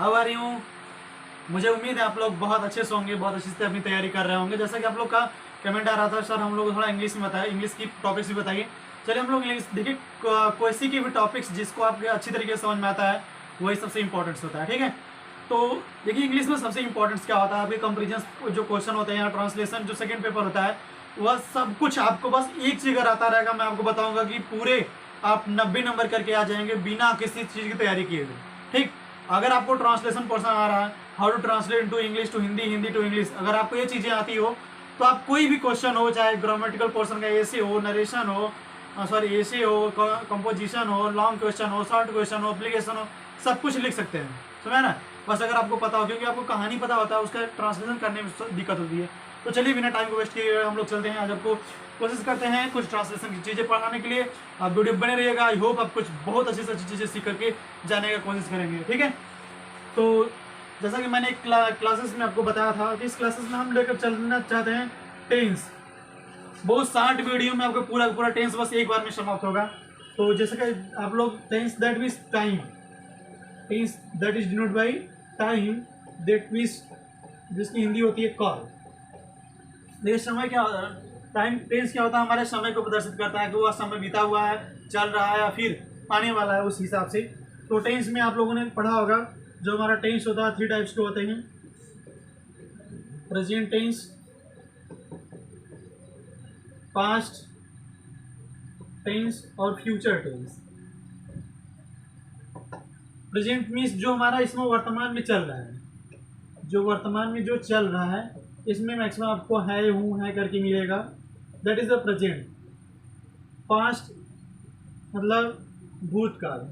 How are you. मुझे उम्मीद है आप लोग बहुत अच्छे से होंगे, बहुत अच्छे से अपनी तैयारी कर रहे होंगे। जैसा कि आप लोग का कमेंट आ रहा था, सर हम लोग को थोड़ा इंग्लिश में बताया, इंग्लिश की टॉपिक्स भी बताइए। चलिए हम लोग इंग्लिश देखिए, कोई के भी टॉपिक्स जिसको आपके अच्छी तरीके से समझ में आता है वही सबसे इंपॉर्टेंट होता है, ठीक है। तो देखिए इंग्लिश में सबसे इंपॉर्टेंट क्या होता है, आपके कंपेरिजन जो क्वेश्चन होते हैं या ट्रांसलेशन जो सेकंड पेपर होता है, वह सब कुछ आपको बस एक चीज आता रहेगा। मैं आपको बताऊंगा कि पूरे आप 90 नंबर करके आ जाएंगे बिना किसी चीज की तैयारी किए हुए, ठीक। अगर आपको ट्रांसलेशन पोर्शन आ रहा है, how to translate to English to Hindi, Hindi to English, अगर आपको ये चीजें आती हो तो आप कोई भी क्वेश्चन हो, चाहे ग्रामेटिकल पोर्शन का ऐसे हो, नरेशन हो, सॉरी ऐसे हो, कंपोजिशन हो, लॉन्ग क्वेश्चन हो, शॉर्ट क्वेश्चन हो, एप्लीकेशन हो, सब कुछ लिख सकते हैं, समझ ना। बस अगर आपको पता हो, क्योंकि आपको कहानी पता होता है, उसका ट्रांसलेशन करने में दिक्कत होती है। तो चलिए बिना टाइम को वेस्ट किए हम लोग चलते हैं। आज आपको कोशिश करते हैं कुछ ट्रांसलेशन की चीज़ें पढ़ाने के लिए। आप वीडियो बने रहिएगा। आई होप आप कुछ बहुत अच्छी से अच्छी चीज़ें सीख करके जाने का कोशिश करेंगे, ठीक है। तो जैसा कि मैंने क्लासेस में आपको बताया था कि इस क्लासेस में हम लेकर चलना चाहते हैं टेंस। बहुत शार्ट वीडियो में आपको पूरा पूरा टेंस बस एक बार में समाप्त होगा। तो जैसे कि आप लोग tense that means time, tense that is denote by time, that means जिसकी हिंदी होती है कॉल। देखिए समय क्या होता है, टाइम टेंस क्या होता है, हमारे समय को प्रदर्शित करता है कि वह समय बीता हुआ है, चल रहा है या फिर आने वाला है, उस हिसाब से। तो टेंस में आप लोगों ने पढ़ा होगा, जो हमारा टेंस होता है 3 टाइप्स के होते हैं, प्रेजेंट टेंस, पास्ट टेंस और फ्यूचर टेंस। प्रेजेंट मीन्स जो हमारा इसमें वर्तमान में चल रहा है, जो वर्तमान में जो चल रहा है, इसमें मैक्सिमम आपको है, हूँ, है करके मिलेगा, that is the present. Past मतलब भूतकाल,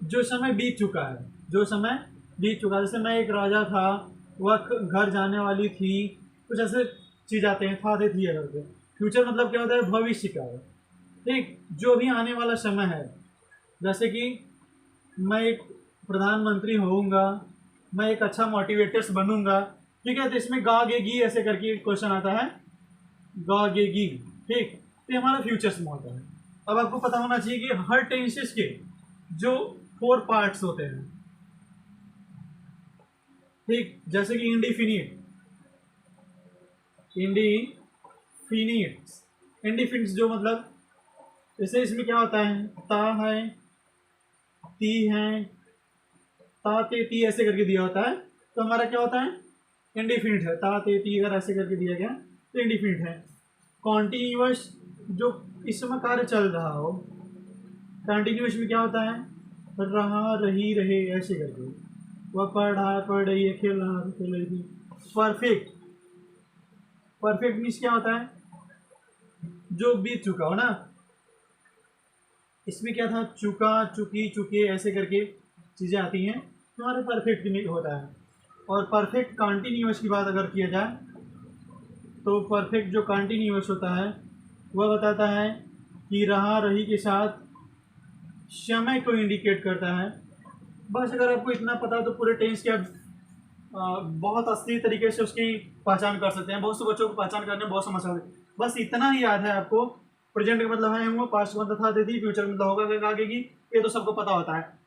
जो समय बीत चुका है, जो समय बीत चुका है। जैसे मैं एक राजा था, वह घर जाने वाली थी, कुछ ऐसे चीज आते हैं, था, थी है करके। फ्यूचर मतलब क्या होता है, भविष्य का, ठीक, जो भी आने वाला समय है। जैसे कि मैं एक प्रधानमंत्री होऊंगा, मैं एक अच्छा मोटिवेटर्स बनूंगा, ठीक है। तो इसमें गा गे गी ऐसे करके क्वेश्चन आता है, गा गे गी, ठीक। तो हमारा फ्यूचर्स में होता है। अब आपको पता होना चाहिए कि हर टेंसेस के जो 4 पार्ट्स होते हैं, ठीक। जैसे कि इंडिफिनिट, इंडिफिनिट जो मतलब, जैसे इसमें क्या होता है, ता है, ती है, ता ते ती ऐसे करके दिया होता है, तो हमारा क्या होता है, इंडिफिनिट है। ता ते ती अगर ऐसे करके दिया गया तो इंडिफिनिट है। कॉन्टिन्यूअस जो इस समय कार्य चल रहा हो, कंटिन्यूअस में क्या होता है, रहा, रही, रहे ऐसे करके। वह पढ़ रहा है, पढ़ रही है, खेल रहा है, खेल रही थी। परफेक्ट, परफेक्ट मीन्स क्या होता है, जो बीत चुका हो ना। इसमें क्या था, चुका, चुकी, चुके ऐसे करके चीज़ें आती हैं, तो हमारा परफेक्ट में होता है। और परफेक्ट कंटिन्यूअस की बात अगर किया जाए, तो परफेक्ट जो कंटिन्यूअस होता है वह बताता है कि रहा, रही के साथ समय को इंडिकेट करता है। बस अगर आपको इतना पता तो पूरे टेंस के आप बहुत असली तरीके से उसकी पहचान कर सकते हैं। बहुत से बच्चों को पहचान करने में बहुत समस्या होती है। बस इतना ही याद है आपको, प्रेजेंट का मतलब है हुआ, पास्ट का मतलब था देती, फ्यूचर का मतलब होगा आगे की, ये तो सबको पता होता है।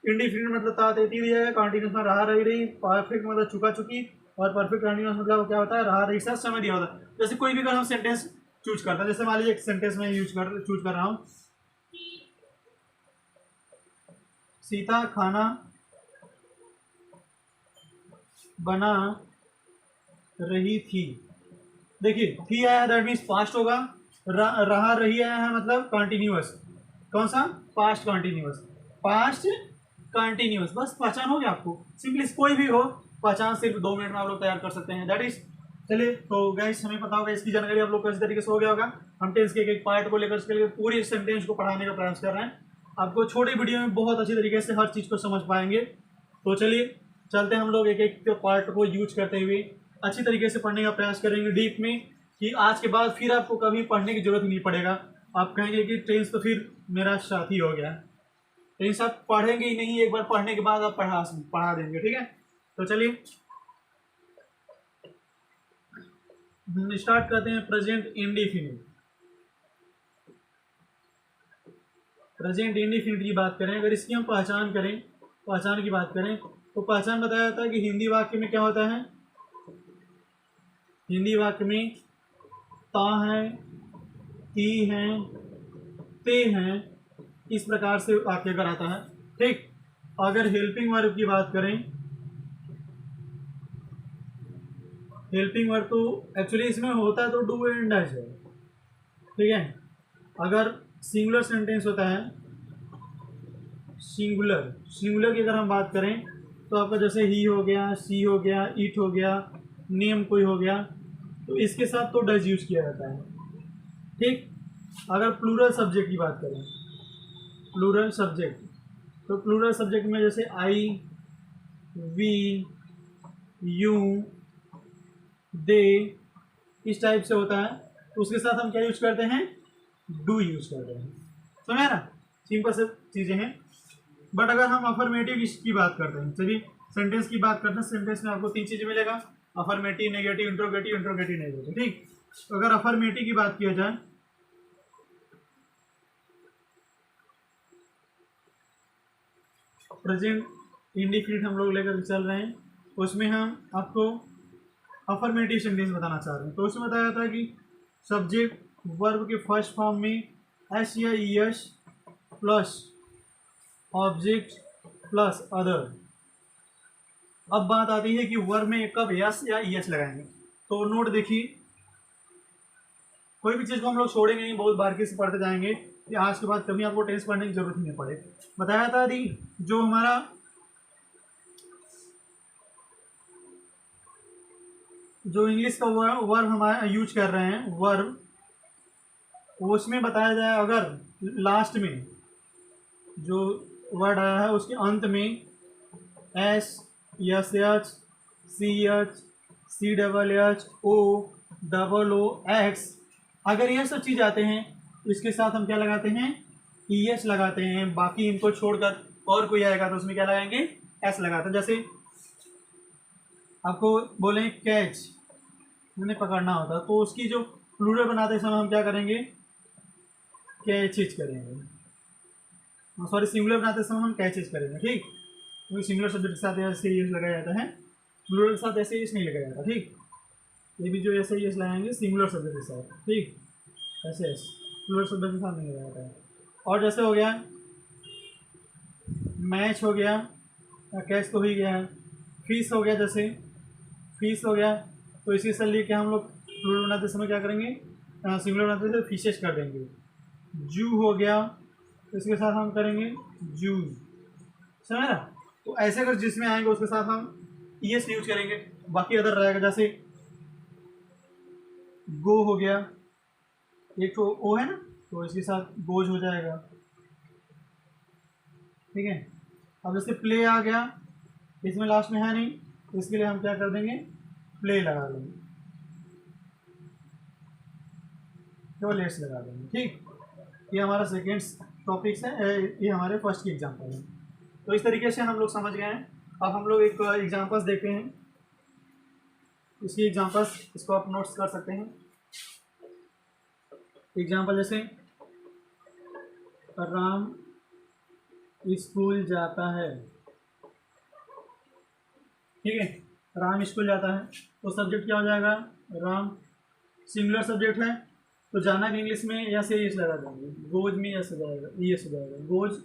इंडिफिनिट मतलब था देती दिया है, कंटिन्यूस में रहा, रही, रही। परफेक्ट मतलब चुका, चुकी। और परफेक्ट कंटिन्यूस मतलब क्या होता है, रहा, रही साथ समय दिया होता है। जैसे कोई भी अगर हम सेंटेंस चूज करते हैं, जैसे मान लीजिए एक सेंटेंस में चूज कर रहा हूँ, सीता खाना बना रही थी। देखिए थी आया दैट मीन्स पास्ट होगा, रहा, रही आया है मतलब कंटिन्यूअस। कौन सा, पास्ट कंटिन्यूअस, पास्ट कंटिन्यूअस। बस पहचान हो गया आपको, सिंपली कोई भी हो पहचान सिर्फ 2 मिनट में आप लोग तैयार कर सकते हैं, दैट इज। चलिए तो गाइस हमें पता होगा, इसकी जानकारी आप लोग को इस तरीके से हो गया होगा। हम टेंस के एक पार्ट को लेकर इसके लिए पूरी सेंटेंस को पढ़ाने का प्रयास कर रहे हैं। आपको छोटी वीडियो में बहुत अच्छी तरीके से हर चीज़ को समझ पाएंगे। तो चलिए चलते हैं, हम लोग एक एक पार्ट को यूज करते हुए अच्छी तरीके से पढ़ने का प्रयास करेंगे डीप में, कि आज के बाद फिर आपको कभी पढ़ने की जरूरत नहीं पड़ेगा। आप कहेंगे कि टेंस तो फिर मेरा साथी हो गया, टेंस आप पढ़ेंगे ही नहीं, एक बार पढ़ने के बाद आप पढ़ा देंगे, ठीक है। तो चलिए स्टार्ट करते हैं। प्रेजेंट इंडिफिनिट, प्रेजेंट इंडिफिनिट की बात करें, अगर इसकी हम पहचान करें पहचान की बात करें तो पहचान बताया जाता है कि हिंदी वाक्य में क्या होता है, हिंदी वाक्य में ता है, ती हैं, ते हैं, इस प्रकार से वाक्य अगर आता है। ठीक, अगर हेल्पिंग वर्ब की बात करें, हेल्पिंग वर्ब तो एक्चुअली इसमें होता है तो डू एंड डज है। ठीक है, अगर सिंगुलर सेंटेंस होता है, सिंगुलर सिंगुलर की अगर हम बात करें तो आपका जैसे ही हो गया, सी हो गया, इट हो गया, नेम कोई हो गया, तो इसके साथ तो डज यूज किया जाता है। ठीक, अगर प्लूरल सब्जेक्ट की बात करें, प्लूरल सब्जेक्ट, तो प्लूरल सब्जेक्ट में जैसे आई, वी, यू, दे, इस टाइप से होता है, तो उसके साथ हम क्या यूज करते हैं, डू यूज करते हैं। समझे ना, सिंपल से चीजें हैं। बट अगर हम अफर्मेटिव की बात करते हैं, चलिए सेंटेंस की बात करते हैं, सेंटेंस में आपको 3 चीजें मिलेगा, affirmative, negative, interrogative, interrogative negative. ठीक, तो अगर अफर्मेटिव की बात किया जाए, प्रेजेंट इंडिफिनिट हम लोग लेकर चल रहे हैं, उसमें हम आपको अफर्मेटिव सेंटेंस बताना चाह रहे हैं। तो उसमें बताया जाता है कि सब्जेक्ट वर्ब के फर्स्ट फॉर्म में एस या E S plus object plus other. अब बात आती है कि वर्ब में कब यस या ई एस लगाएंगे। तो नोट देखिए, कोई भी चीज़ को हम लोग छोड़ेंगे नहीं, बहुत बारीकी से पढ़ते जाएंगे कि आज के बाद कभी आपको टेंस पढ़ने की जरूरत नहीं पड़े। बताया था दी जो हमारा जो इंग्लिश का वर्ब हमारा यूज कर रहे हैं, वर्ब, उसमें बताया जाए अगर लास्ट में जो वर्ड आया है उसके अंत में S, S H, C H, C double H, O double O, X, अगर ये सब चीज़ आते हैं तो इसके साथ हम क्या लगाते हैं, ई एस लगाते हैं। बाकी इनको छोड़कर और कोई आएगा तो उसमें क्या लगाएंगे, एस लगाते हैं। जैसे आपको बोले कैच, मैंने पकड़ना होता तो उसकी जो प्लूरल बनाते समय हम क्या करेंगे, कैचेज करेंगे, सॉरी सिंगुलर बनाते समय हम कैचेज करेंगे। ठीक, क्योंकि सिंगुलर सब्जेक्ट के साथ ऐसे यूज लगाया जाता है, प्लूरल के साथ ऐसे यूज नहीं लगाया जाता। ठीक, ये भी जो ऐसे यूज लगाएंगे सिंगुलर सब्जेक्ट के साथ। ठीक, ऐसे ऐसे प्लूरल सब्जेक्ट के साथ नहीं लगाया जाता है। और जैसे हो गया मैच हो गया, कैच तो ही गया है, फीस हो गया, जैसे फीस हो गया, तो इसी से लेके हम लोग प्लूरल बनाते समय क्या करेंगे, सिंगुलर बनाते समय फिशेस कर देंगे। जू हो गया, तो इसके साथ हम करेंगे जूज। समझ ना, तो ऐसे अगर जिसमें आएंगे उसके साथ हम ई एस यूज करेंगे, बाकी अदर रहेगा। जैसे गो हो गया, एक तो ओ है ना, तो इसके साथ गोज हो जाएगा। ठीक है, अब जैसे प्ले आ गया, इसमें लास्ट में है नहीं, तो इसके लिए हम क्या कर देंगे, प्ले लगा देंगे, केवल एस लगा देंगे। ठीक, ये हमारा सेकेंड टॉपिक्स है, ये हमारे फर्स्ट की एग्जाम्पल है। तो इस तरीके से हम लोग समझ गए हैं। अब हम लोग एक एग्जाम्पल्स देखते हैं, इसकी एग्जाम्पल्स इसको आप नोट्स कर सकते हैं। एग्जाम्पल जैसे राम स्कूल जाता है। ठीक है, राम स्कूल जाता है, तो सब्जेक्ट क्या हो जाएगा, राम, सिंगुलर सब्जेक्ट है तो जाना कि इंग्लिश में या से एस लगा देंगे, गोज में एस हो जाएगा, ई एस हो जाएगा, गोज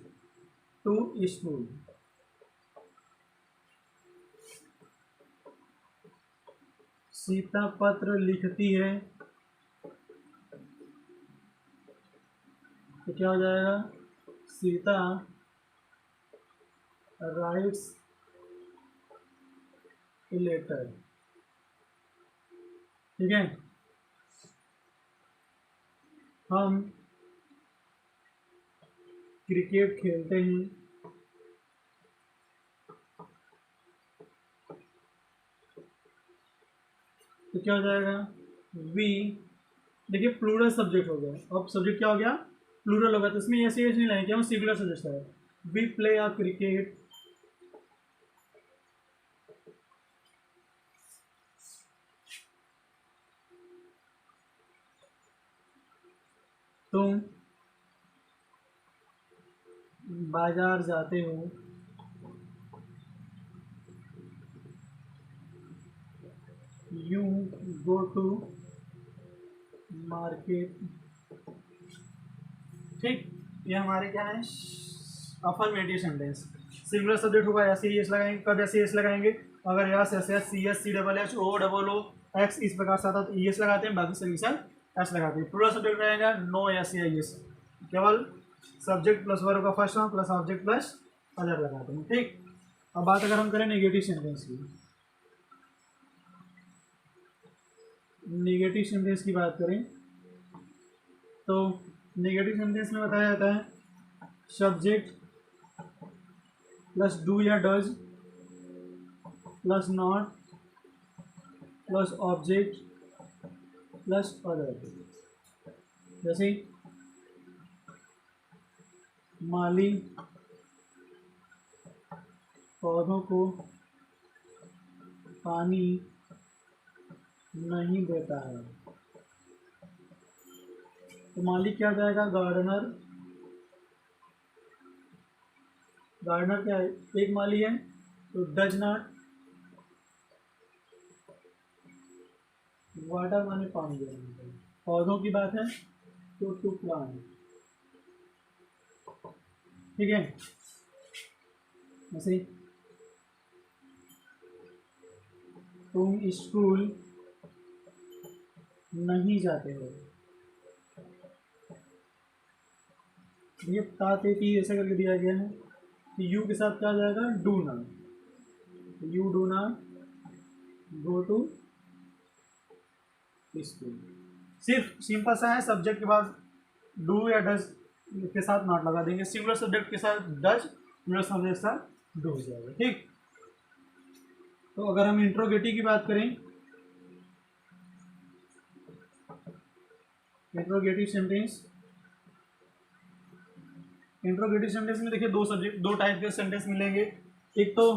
टू स्कूल। सीता पत्र लिखती है, तो क्या हो जाएगा, सीता राइट्स ए लेटर। ठीक है, हम क्रिकेट खेलते हैं, तो क्या हो जाएगा, वी, देखिए प्लूरल सब्जेक्ट हो गया, अब सब्जेक्ट क्या हो गया, प्लूरल होगा, तो इसमें ऐसे नहीं लाएंगे हम, सिंगुलर सब्जेक्ट है, वी प्ले अ क्रिकेट, तुम बाजार जाते हो, यू गो टू मार्केट। ठीक, ये हमारे क्या है, अफर्मेटिव सेंटेंस। सिंगुलर सब्जेक्ट होगा एस एस लगाएंगे, कब एस एस लगाएंगे, अगर S S S C S C double H O double O X इस प्रकार से आता है तो ई एस लगाते हैं, बाकी सभी सब एस लगाते हैं। प्लूरल सब्जेक्ट रहेगा नो एस या एस, केवल सब्जेक्ट प्लस वर्ब का first form plus object plus other लगाते हैं। ठीक, अब बात अगर हम करें नेगेटिव सेंटेंस की, नेगेटिव सेंटेंस की बात करें तो नेगेटिव सेंटेंस में बताया जाता है सब्जेक्ट प्लस डू या does plus not plus object plus other. जैसे माली पौधों को पानी नहीं देता है, तो माली क्या जाएगा, गार्डनर। गार्डनर क्या है, एक माली है, तो डज नॉट, वाटर माने पानी देना। पौधों की बात है तो टू प्लांट। ठीक है, ऐसे तुम स्कूल नहीं जाते हो, ये ताते की ऐसा करके दिया गया है कि यू के साथ क्या जाएगा, do not, you do not go to school. सिर्फ सिंपल सा है, सब्जेक्ट के बाद डू या डज के साथ नॉट लगा देंगे, सिंगुलर सब्जेक्ट के साथ डज, प्लूरल सब्जेक्ट के साथ डू हो जाएगा। ठीक, तो अगर हम इंट्रोगेटिव की बात करें, इंट्रोगेटिव सेंटेंस, इंट्रोगेटिव सेंटेंस में देखिए दो टाइप के सेंटेंस मिलेंगे। एक तो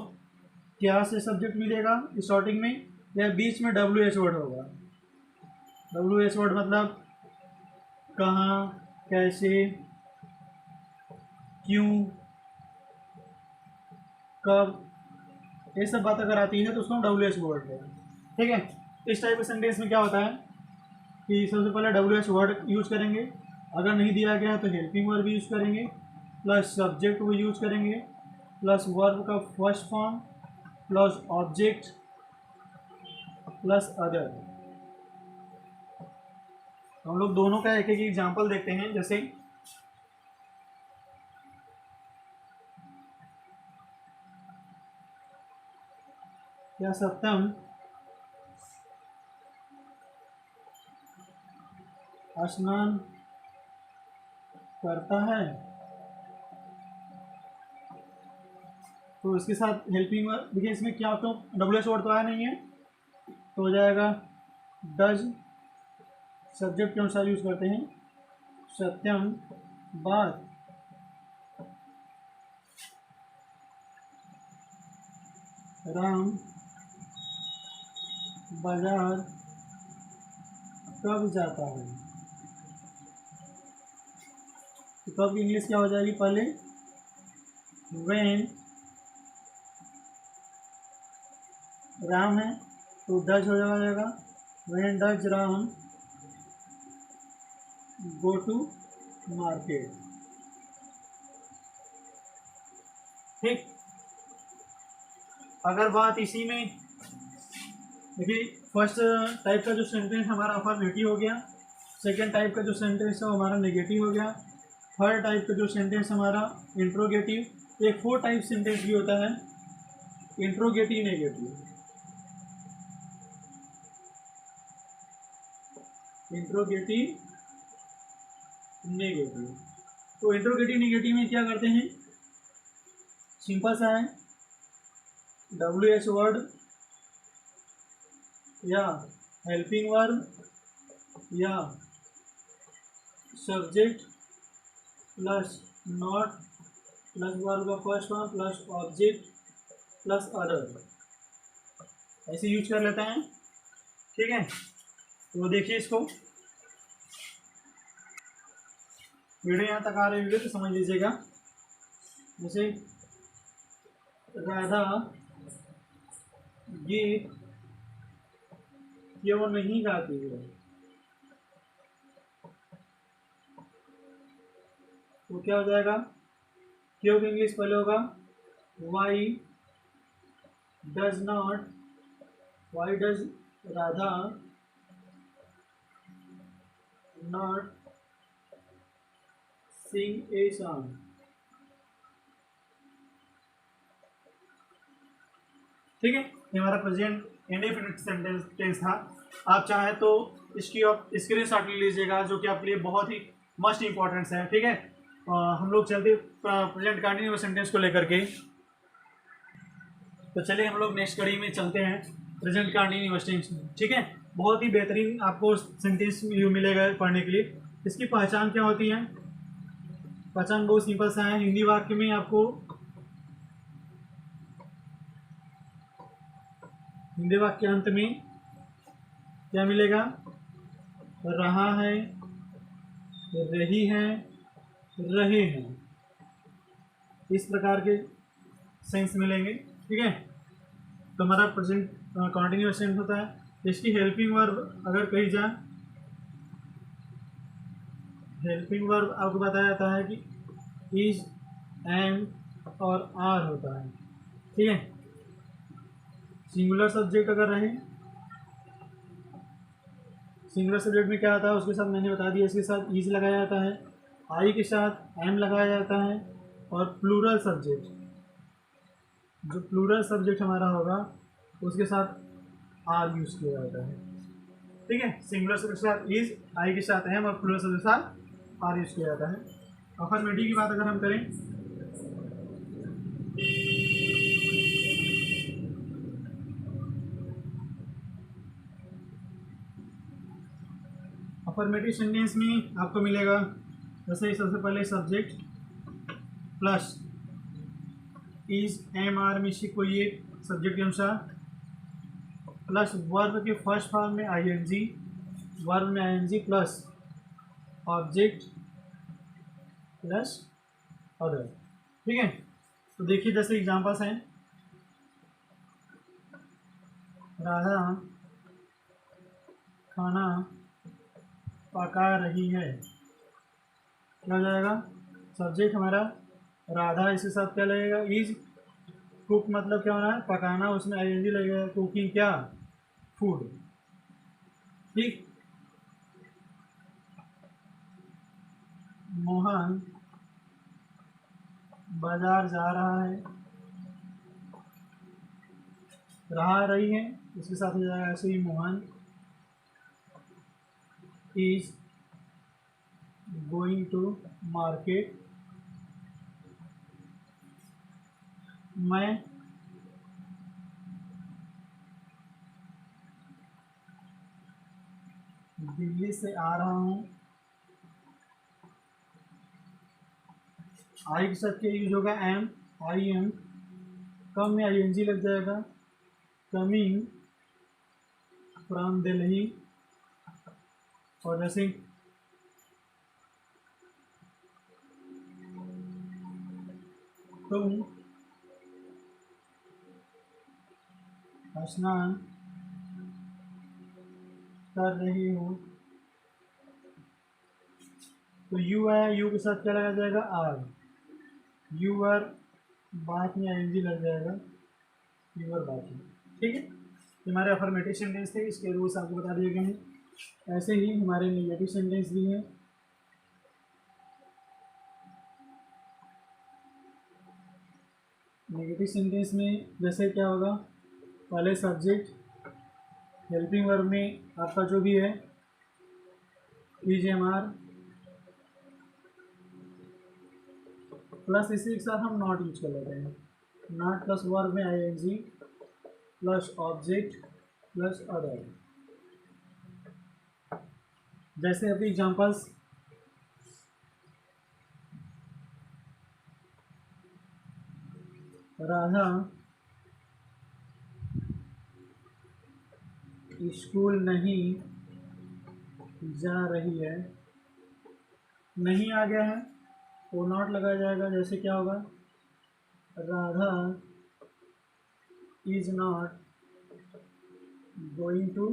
क्या से सब्जेक्ट मिलेगा स्टार्टिंग में, या बीच में डब्ल्यू एच वर्ड होगा। डब्ल्यू एच वर्ड मतलब कहाँ, कैसे, क्यों, कब, ये सब बात अगर आती है तो उसको हम डब्ल्यू एच वर्ड है। ठीक है, इस टाइप के सेंटेंस में क्या होता है कि सबसे पहले डब्ल्यू एच वर्ड यूज करेंगे, अगर नहीं दिया गया है तो हेल्पिंग वर्ब यूज करेंगे, प्लस सब्जेक्ट को यूज करेंगे, प्लस वर्ब का first form plus object plus other. हम लोग दोनों का एक एक एग्जाम्पल देखते हैं। जैसे क्या सत्यम स्नान करता है, तो इसके साथ हेल्पिंग वर्ब, देखिए इसमें क्या तो डब्ल्यू एच वर्ड तो आया नहीं है, तो हो जाएगा डज, सब्जेक्ट के अनुसार यूज करते हैं, सत्यम बात राम बाजार कब जाता है, तो कब की इंग्लिश क्या हो जाएगी, पहले व्हेन, राम है तो डज हो जाएगा, when does Ram go to market. ठीक, अगर बात इसी में देखिए, फर्स्ट टाइप का जो सेंटेंस हमारा अफर्मेटिव हो गया, सेकेंड टाइप का जो सेंटेंस है वो हमारा नेगेटिव हो गया, थर्ड टाइप का जो सेंटेंस हमारा इंट्रोगेटिव, एक फोर टाइप सेंटेंस भी होता है, इंट्रोगेटिव, नेगेटिव, इंट्रोगेटिव नेगेटिव। तो इंट्रोगेटिव नेगेटिव में क्या करते हैं, सिंपल सा है, डब्ल्यू एच वर्ड या हेल्पिंग वर्ब या subject plus not plus verb का first form plus object plus other, ऐसे यूज कर लेते हैं। ठीक है, तो देखिए इसको, वीडियो यहाँ तक आ रही वीडियो तो समझ लीजिएगा। जैसे राधा गिव ये वो नहीं गाती है, तो क्या हो जाएगा, क्यों की इंग्लिश पहले होगा why does not, why does Radha not sing a song. ठीक है, ये हमारा प्रेजेंट इंडेफिनिट सेंटेंस टेंस था। आप चाहे तो इसकी आप स्क्रीन शॉट ले लीजिएगा, जो कि आपके लिए बहुत ही मस्ट इंपॉर्टेंस है। ठीक है, हम लोग चलते प्रेजेंट कंटिन्यूअस सेंटेंस को लेकर के। तो चलिए हम लोग नेक्स्ट कड़ी में चलते हैं, प्रेजेंट कंटिन्यूअस टेंस। ठीक है, बहुत ही बेहतरीन आपको सेंटेंस मिलेगा पढ़ने के लिए। इसकी पहचान क्या होती है, पहचान बहुत सिंपल सा है। हिंदी वाक्य में आपको, हिंदी वाक्य के अंत में क्या मिलेगा, रहा है, रही है, रहे हैं, इस प्रकार के सेंस मिलेंगे। ठीक है, तो हमारा प्रेजेंट कंटिन्यूअस टेंस होता है। इसकी हेल्पिंग वर्ब अगर कही जाए, हेल्पिंग वर्ब आपको बताया जाता है कि इज, एम और आर होता है। ठीक है, सिंगुलर सब्जेक्ट अगर रहे, सिंगुलर सब्जेक्ट में क्या आता है उसके साथ मैंने बता दिया, इसके साथ इज लगाया जाता है, आई के साथ एम लगाया जाता है, और प्लूरल सब्जेक्ट, जो प्लूरल सब्जेक्ट हमारा होगा उसके साथ आर यूज किया जाता है। ठीक है, सिंगुलर सब्जेक्ट के साथ इज, आई के साथ एम और प्लूरल सब्जेक्ट के साथ आर यूज किया जाता है। अफर्मेटिव की बात अगर हम करें, अफर्मेटिव सेंटेंस में आपको मिलेगा, जैसे सबसे पहले subject plus is, am, are में से कोई एक सब्जेक्ट के अनुसार, प्लस वर्ब के फर्स्ट फॉर्म में आईएनजी, वर्ब में ING plus object plus other. ठीक है, तो देखिए जैसे एग्जांपल्स हैं, राधा खाना पका रही है, क्या हो जाएगा, सब्जेक्ट हमारा राधा, इसके साथ क्या लगेगा, इज, कुक मतलब क्या होना है, पकाना, उसमें आईएनजी लगेगा, कुकिंग क्या, फूड। ठीक, मोहन बाजार जा रहा है, रहा रही है, इसके साथ हो जाएगा ऐसे ही, Mohan is going to market, मैं दिल्ली से आ रहा हूँ, आई के साथ क्या यूज होगा, एम, आई एम, कम में आईएनजी लग जाएगा, कमिंग फ्रॉम दिल्ली, और जैसे तुम स्नान कर रही हो, तो यू है, यू के साथ क्या लगा जाएगा, आर, यू आर, बात में आईएनजी लग जाएगा, यू आर बात में। ठीक है, हमारे अफर्मेटिव सेंटेंस थे, इसके रूल्स आपको बता दिए गए हैं। ऐसे ही हमारे नेगेटिव सेंटेंस भी हैं। नेगेटिव सेंटेंस में जैसे क्या होगा, पहले सब्जेक्ट, हेल्पिंग वर्ब में आपका जो भी है इज, एम, आर, प्लस इसी के साथ हम नॉट यूज कर लेते हैं, नॉट प्लस वर्ब में ING plus object plus other. जैसे अभी एग्जांपल्स, राधा स्कूल नहीं जा रही है, नहीं आ गया है तो नॉट लगाया जाएगा, जैसे क्या होगा, Radha is not going to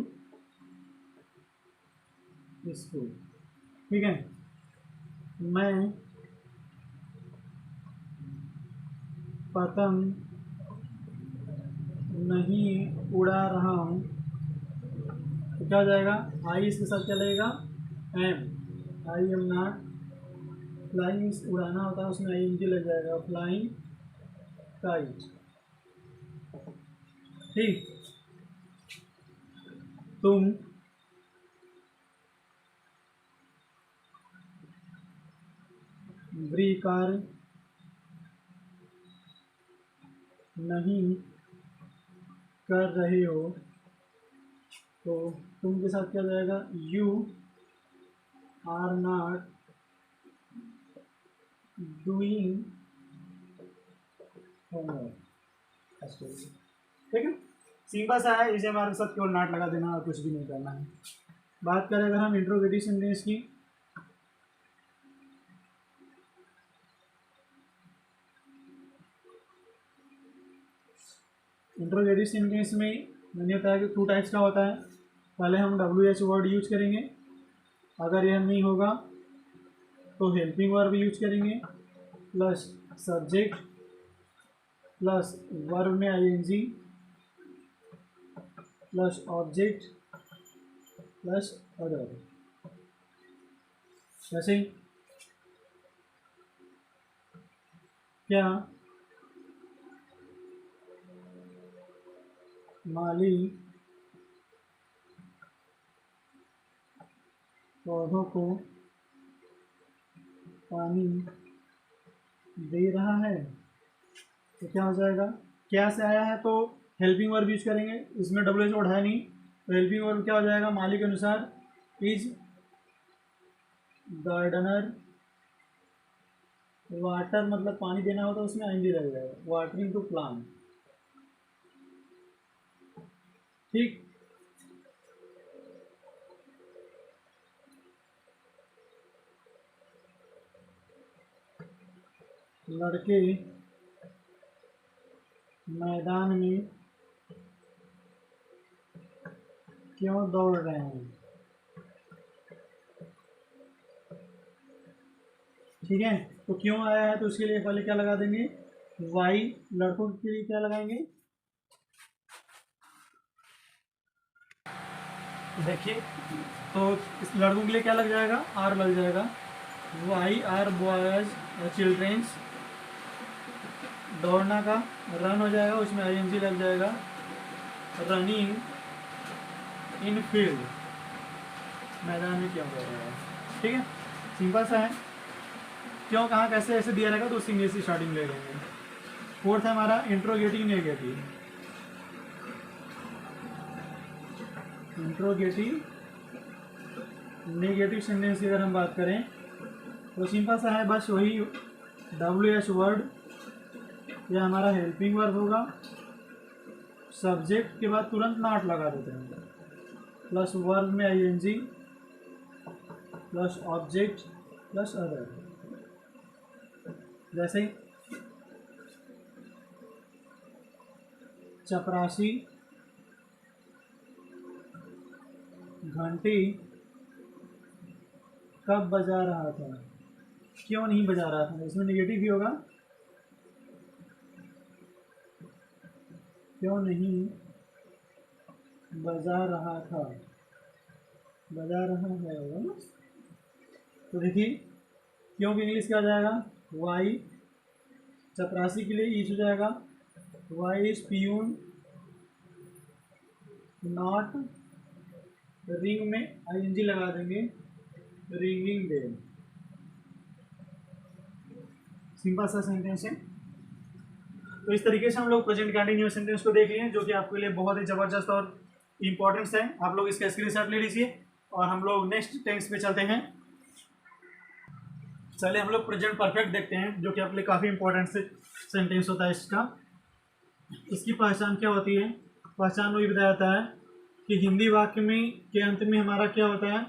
school. ठीक है, मैं पतंग नहीं उड़ा रहा हूँ, तो क्या हो जाएगा, आई इसके साथ क्या लगेगा, am. I am not flying, उड़ाना होता है उसमें आई एन जी लग जाएगा, फ्लाइंग काइट। ठीक, तुम ब्रिकार नहीं कर रहे हो, तो तुम के साथ क्या हो जाएगा, you are not doing homework. ठीक है, सिंपल सा है, इसे हमारे साथ केवल नॉट लगा देना और कुछ भी नहीं करना है। बात करें अगर हम इंट्रोगेटिव सेंटेंस की, इंट्रोगेटिव सेंटेंस में मैंने बताया कि 2 टाइप्स का होता है। पहले हम WH वर्ड यूज करेंगे, अगर यह नहीं होगा तो हेल्पिंग वर्ब यूज करेंगे, प्लस सब्जेक्ट प्लस वर्ब में ING plus object plus other. जैसे क्या माली पौधों को पानी दे रहा है, तो क्या हो जाएगा, क्या से आया है तो हेल्पिंग वर्ब यूज करेंगे, इसमें WH वर्ड है नहीं, तो हेल्पिंग वर्ब क्या हो जाएगा, माली के अनुसार इज गार्डनर वाटर, मतलब पानी देना होता है उसमें ING लग जाएगा, वाटरिंग टू प्लांट। ठीक, लड़के मैदान में क्यों दौड़ रहे हैं, ठीक है, तो क्यों आया है तो उसके लिए पहले क्या लगा देंगे, वाई। लड़कों के लिए क्या लगाएंगे, देखिए, तो इस लड़कों के लिए क्या लग जाएगा, आर लग जाएगा, वाई आर बॉयज चिल्ड्रेंस। दौड़ना का रन हो जाएगा, उसमें ING लग जाएगा, रनिंग इन फील्ड, मैदान में क्यों कर रहा है। ठीक है, सिंपल सा है, क्यों कहाँ कैसे ऐसे दिया रहेगा तो उस इंग्लिश की स्टार्टिंग ले लेंगे। फोर्थ है हमारा interrogative negative. Interrogative negative sentence की अगर हम बात करें तो सिंपल सा है, बस वही WH वर्ड या हमारा हेल्पिंग वर्ब होगा, सब्जेक्ट के बाद तुरंत नॉट लगा देते हैं, प्लस वर्ब में ING plus object plus other. जैसे चपरासी घंटी कब बजा रहा था, क्यों नहीं बजा रहा था, इसमें नेगेटिव भी होगा, क्यों नहीं बजा रहा था, बजा रहा है होगा ना। तो देखिए क्यों की इंग्लिश क्या हो जाएगा, वाई। चपरासी के लिए ईच हो जाएगा, why is peon not, ring में ING लगा देंगे, रिंगिंग बेल। सिंपल सा सेंटेंस है। तो इस तरीके से हम लोग प्रेजेंट कंटिन्यूअस सेंटेंस को देख लिए, जो कि आपके लिए बहुत ही जबरदस्त और इम्पोर्टेंस है। आप लोग इसका स्क्रीनशॉट ले लीजिए और हम लोग नेक्स्ट टेंस पे चलते हैं। चलिए हम लोग प्रेजेंट परफेक्ट देखते हैं, जो कि आपके लिए काफ़ी इंपॉर्टेंट सेंटेंस होता है इसका। इसकी पहचान क्या होती है, पहचान वही बताया जाता है कि हिंदी वाक्य में के अंत में हमारा क्या होता है,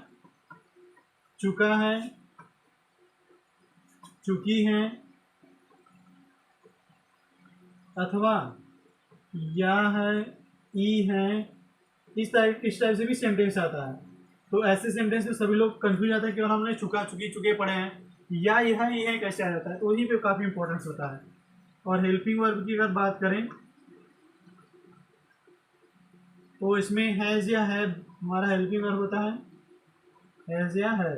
चुका है, चुकी है, अथवा या है, ई है, इस टाइप से भी सेंटेंस आता है। तो ऐसे सेंटेंस में सभी लोग कंफ्यूज जाते हैं, केवल हमने चुका चुकी चुके पढ़े हैं, या यह है कैसे आ जाता है, तो वहीं पे काफ़ी इंपॉर्टेंस होता है। और हेल्पिंग वर्ब की अगर बात करें तो इसमें हैज़ या है हमारा हेल्पिंग वर्ब होता है, हैज़ या है।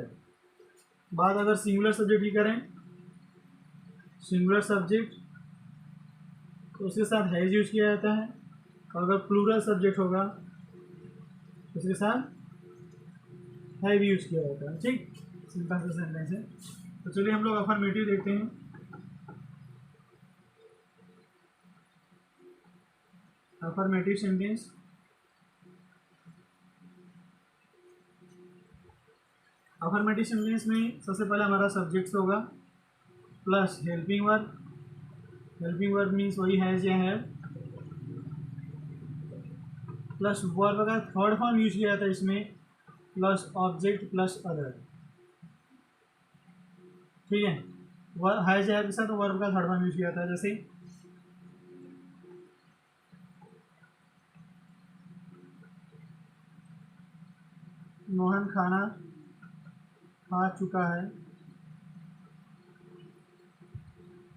बात अगर सिंगुलर सब्जेक्ट की करें, सिंगुलर सब्जेक्ट तो उसके साथ हैज़ यूज किया जाता है, और अगर प्लूरल सब्जेक्ट होगा तो उसके साथ हैव यूज किया जाता है। ठीक, सिंपल सा सेंटेंस है। तो चलिए हम लोग अफर्मेटिव देखते हैं। अफर्मेटिव सेंटेंस, अफर्मेटिव सेंटेंस में सबसे पहले हमारा सब्जेक्ट होगा plus helping verb. Helping verb means वही हैज या हैव, प्लस वर्ब का थर्ड फॉर्म यूज किया जाता है इसमें, प्लस ऑब्जेक्ट प्लस अदर। ठीक है, हैज या हैव के साथ वर्ब का थर्ड फॉर्म यूज किया जाता है, जैसे मोहन खाना खा चुका है,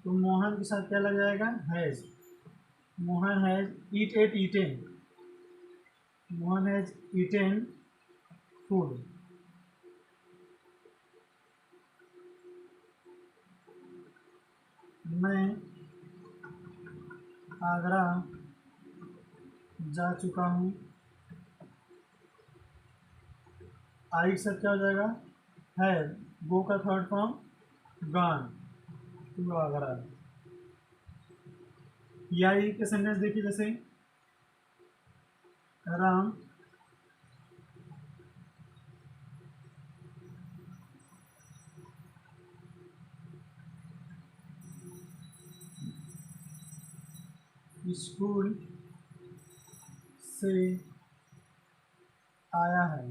तो मोहन के साथ क्या लग जाएगा, has. Mohan has eaten, Mohan has eaten food. मैं आगरा जा चुका हूँ, आई के साथ क्या हो जाएगा, है। गो का third form gone, to Agra. या के सेंटेंस देखिए, जैसे राम स्कूल से आया है,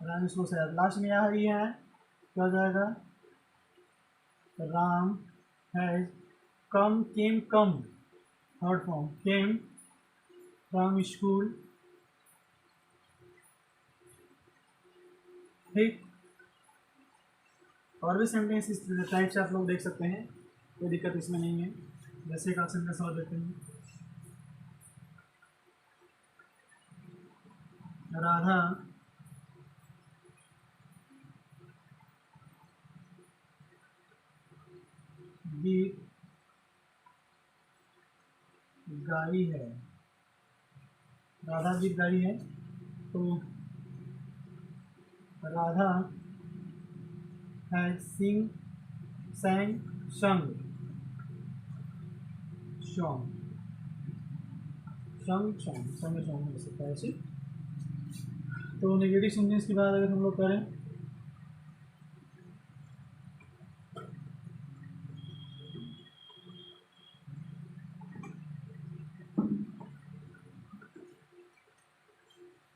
राम स्कूल से आया। लास्ट में यह है, क्या हो जाएगा, Ram has come, came come, third form came from school. ठीक, और भी सेंटेंस इस टाइप से आप लोग देख सकते हैं, कोई दिक्कत इसमें नहीं है। जैसे एक सेंटेंस और देखते हैं, राधा गीत गाई है, राधा गीत गाई है, तो Radha has sing sang sung song sung हो सकता है ऐसे। तो नेगेटिव सेंटेंस की बात अगर हम लोग करें,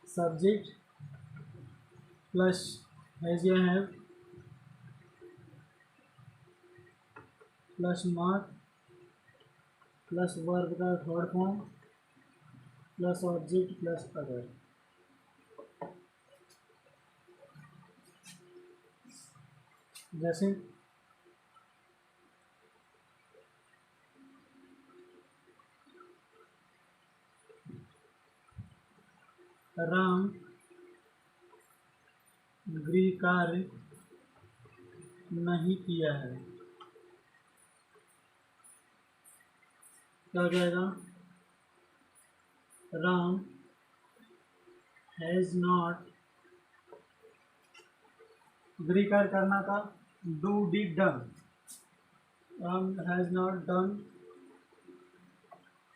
सब्जेक्ट प्लस हैज या have plus not plus verb का third form plus object plus other. जैसे राम गृह कार्य नहीं किया है, क्या हो जाएगा, राम हैज नॉट, गृह कार्य करना था, do did done, Ram has not done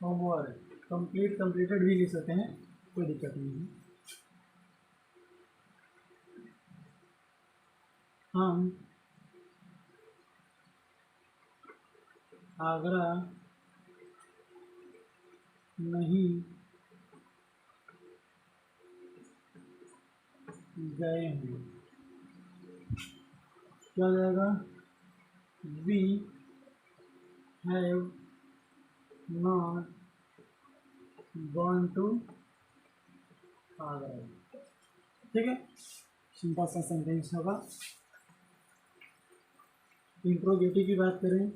homework. Complete completed भी लिख सकते हैं, कोई दिक्कत नहीं है। हम आगरा नहीं गए हैं, क्या हो जाएगा, we have not gone to Agra. ठीक है, सिंपल सा सेंटेंस होगा। इंट्रोगेटिव की बात करें,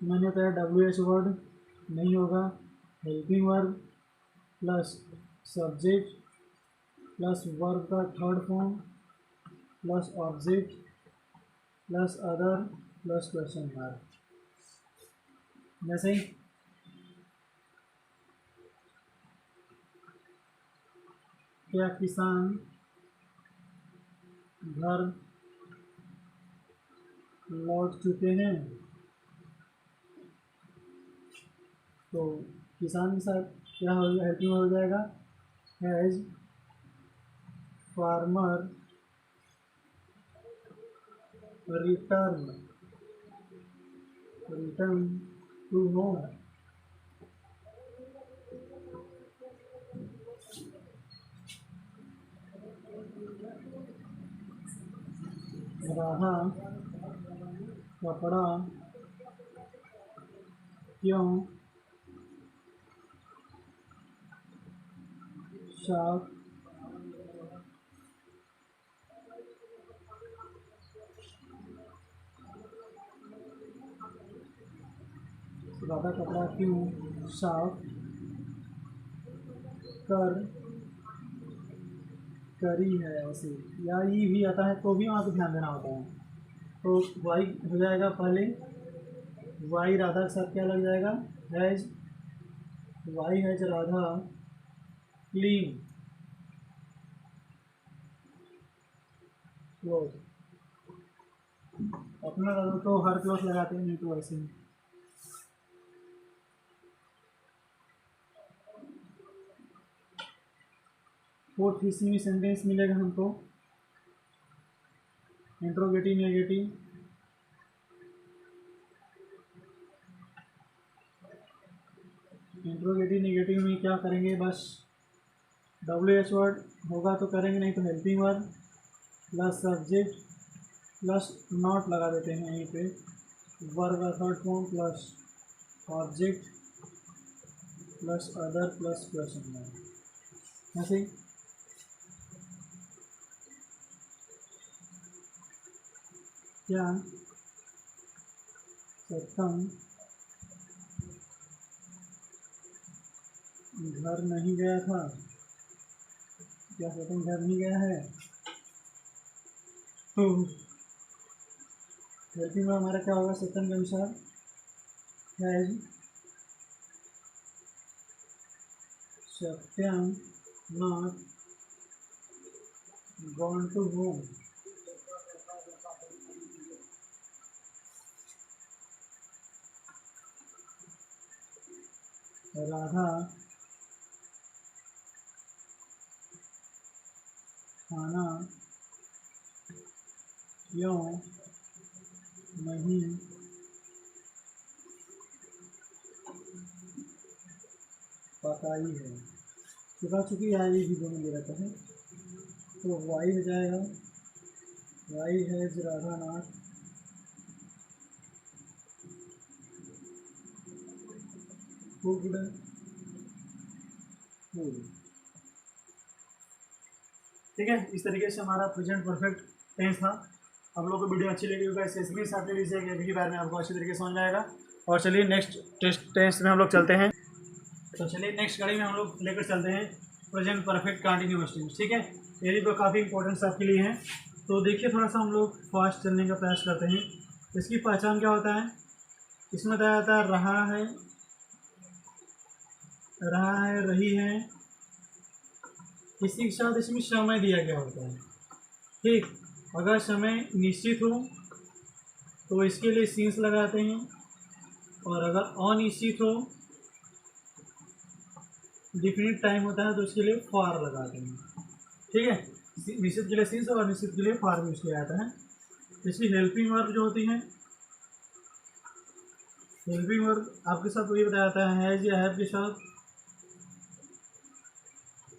मैंने बताया WH वर्ड नहीं होगा, helping verb plus subject plus verb का third form plus object plus other plus question mark. जैसे क्या किसान घर लौट चुके हैं, तो किसान के साथ क्या हो हेल्पिंग हो जाएगा, has farmer return to home. रहा कपड़ा क्यों साफ राधा कपड़ा क्यों साफ कर करी है। ऐसे या ई भी आता है तो भी वहाँ पे ध्यान देना होता है। तो वाई हो जाएगा पहले, वाई राधा के साथ क्या लग जाएगा, has, why has Radha clean cloth. अपना राधा तो हर क्लोथ लगाते हैं, नहीं तो ऐसे ही। फोर्थ हिस्से में सेंटेंस मिलेगा हमको, इंट्रोगेटिव नेगेटिव। इंट्रोगेटिव नेगेटिव में क्या करेंगे, बस WH वर्ड होगा तो करेंगे, नहीं तो helping word plus subject plus not लगा देते हैं यहीं पे, वर्ब का third form plus object plus other plus question mark. ऐसे क्या सत्यम घर नहीं गया था, क्या सत्यम घर नहीं गया है, तो हेल्पिंग वर्ब हमारा क्या होगा सत्यम के अनुसार, has Satyam not gone to home. Radha खाना क्यों नहीं पकाई है। चुका चुकी आई भी दोनों दे रहता है, तो वाई हो जाएगा, why has Radha not cooked food. ठीक है, इस तरीके से हमारा प्रेजेंट परफेक्ट टेंस था। हम लोग को वीडियो अच्छी लगी होगा, इसे स्क्रीनशॉट ले लीजिएगा, एक ही बार में आपको अच्छी तरीके से समझ में आएगा। और चलिए नेक्स्ट टेंस में हम लोग चलते हैं। तो चलिए नेक्स्ट कड़ी में हम लोग लेकर चलते हैं प्रेजेंट परफेक्ट कंटिन्यूअस टेंस। ठीक है, ये भी काफ़ी इंपॉर्टेंट आपके लिए है। तो देखिए थोड़ा सा हम लोग फास्ट चलने का प्रयास करते हैं। इसकी पहचान क्या होता है, इसमें बताया जाता है रहा है, रही है, इसी के साथ इसमें समय दिया गया होता है। ठीक, अगर समय निश्चित हो तो इसके लिए सीन्स लगाते हैं, और अगर अनिश्चित हो, डिफिनिट टाइम होता है, तो इसके लिए फॉर लगाते हैं। ठीक है, निश्चित के लिए सीन्स और अनिश्चित के लिए फॉर यूज किया जाता है। इसकी हेल्पिंग वर्ब जो होती है, हेल्पिंग वर्ब आपके साथ ये बताया जाता है, हैज या हैव के साथ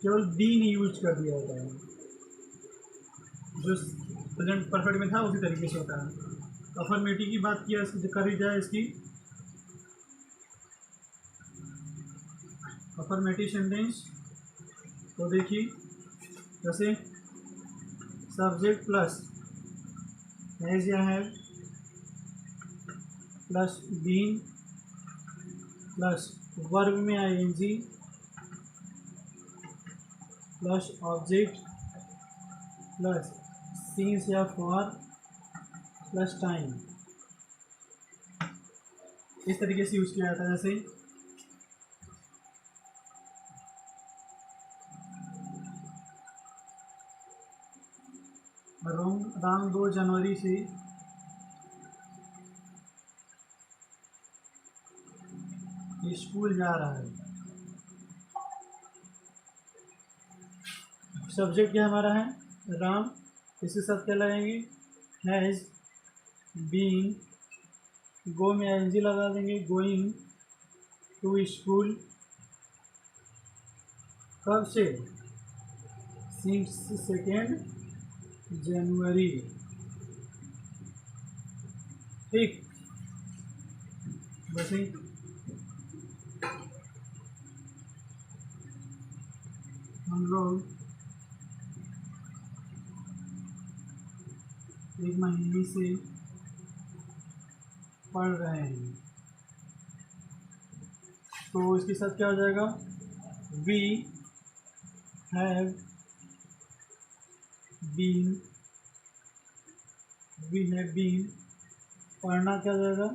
केवल बीन यूज कर दिया होता है। जो प्रेजेंट परफेक्ट में था उसी तरीके से होता है। अफर्मेटिव की बात किया करी जाए इसकी, अफर्मेटिव सेंटेंस तो देखिए जैसे सब्जेक्ट प्लस हैज या have plus been plus verb में ING plus object plus since या फॉर प्लस टाइम, इस तरीके से यूज किया जाता है। जैसे राम 2 जनवरी से स्कूल जा रहा है। सब्जेक्ट क्या हमारा है राम, इसके साथ क्या लगाएंगे हैज़ बीन, गो में एनजी लगा देंगे गोइंग टू स्कूल, कब से सिंस 2 जनवरी, ठीक। वैसे हम लोग 1 महीने से पढ़ रहे हैं, तो इसके साथ क्या हो जाएगा we have been, we have been, पढ़ना क्या हो जाएगा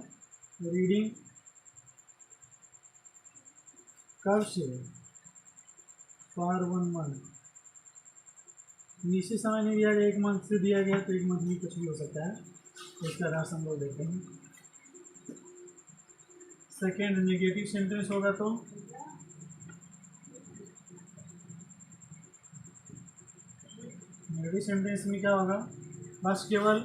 रीडिंग, कब से फॉर 1 मंथ, निश्चित समय नहीं दिया गया, 1 मंथ से दिया गया तो 1 मंथ में कुछ भी हो सकता है, इसका रास हम लोग देखते हैं। सेकेंड नेगेटिव सेंटेंस होगा तो नेगेटिव सेंटेंस में क्या होगा बस केवल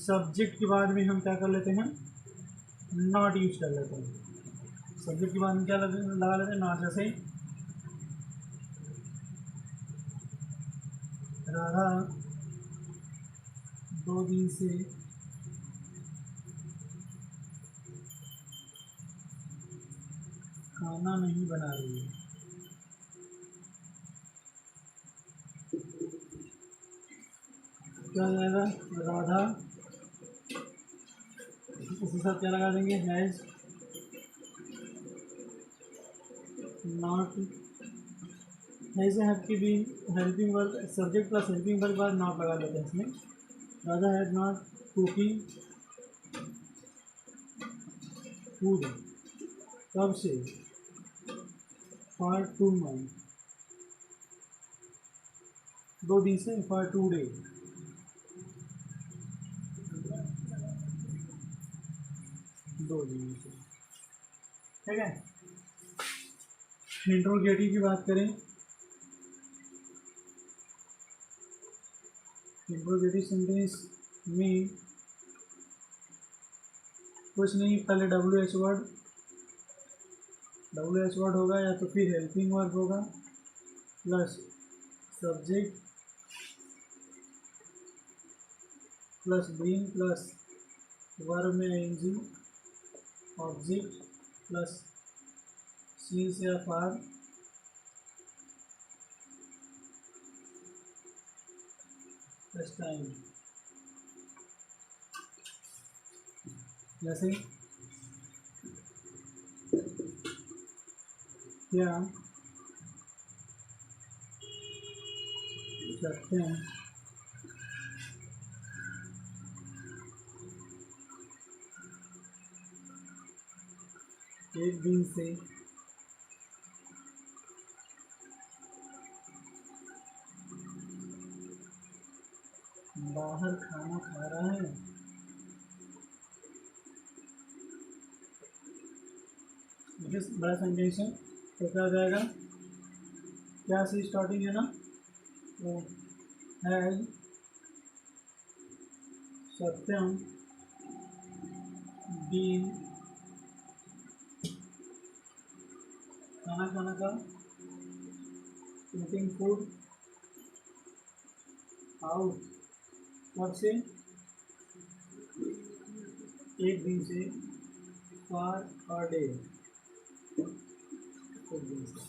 सब्जेक्ट के बाद में हम क्या कर लेते हैं नॉट यूज कर लेते हैं, सब्जेक्ट के बाद में क्या लगा लेते हैं नॉट। जैसे राधा 2 दिन से खाना नहीं बना रही है, क्या हो जाएगा राधा, उसके साथ क्या लगा देंगे हैज़ नॉट, हैज़ हैव की भी helping verb, subject plus helping verb बाद नॉट लगा लेते हैं इसमें, Radha has not cooking food, कब से फॉर 2 मंथ, 2 दिन से फॉर 2 डे, दो दिन से, ठीक है। इंट्रोगेटिव की बात करें, इंट्रोगेटिव सेंटेंस में कुछ नहीं, पहले WH वर्ड होगा या तो फिर हेल्पिंग वर्ब होगा plus subject plus been plus verb में आईएनजी ऑब्जेक्ट प्लस सीन्स या फॉर प्लस टाइम। जैसे क्या सत्यम 1 दिन से बाहर खाना खा रहा है, बड़ा सेंटेंस है तो क्या हो जाएगा क्या से स्टार्टिंग है ना, तो हैज सत्यम बीन, खाना खाना का ईटिंग फूड आउट कब से, एक दिन से, फॉर अ डे, एक दिन से।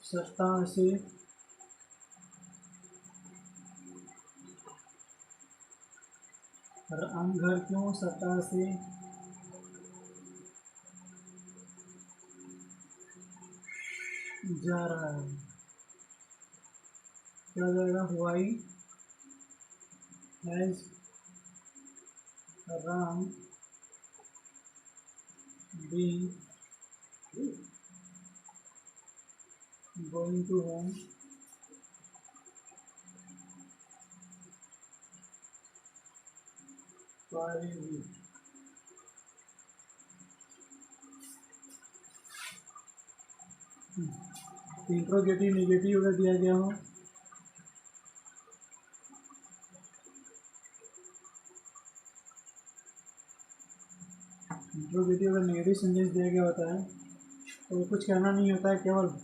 सप्ताह से, हम घर क्यों सप्ताह से जा रहा है, क्या हो जाएगा, why has Ram been going to home for a week. Interrogative negative अगर दिया गया हो, इंट्रोगेटिव अगर नेगेटिव सेंटेंस दिया गया होता है तो कुछ कहना नहीं होता है, केवल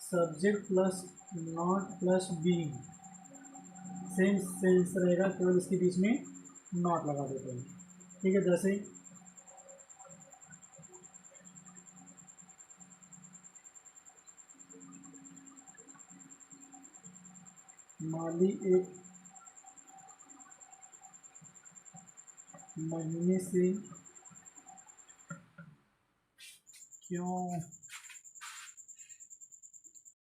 subject plus not plus being, same sense रहेगा, केवल इसके बीच में नॉट लगा देते हैं। ठीक है, जैसे माली एक महीने से क्यों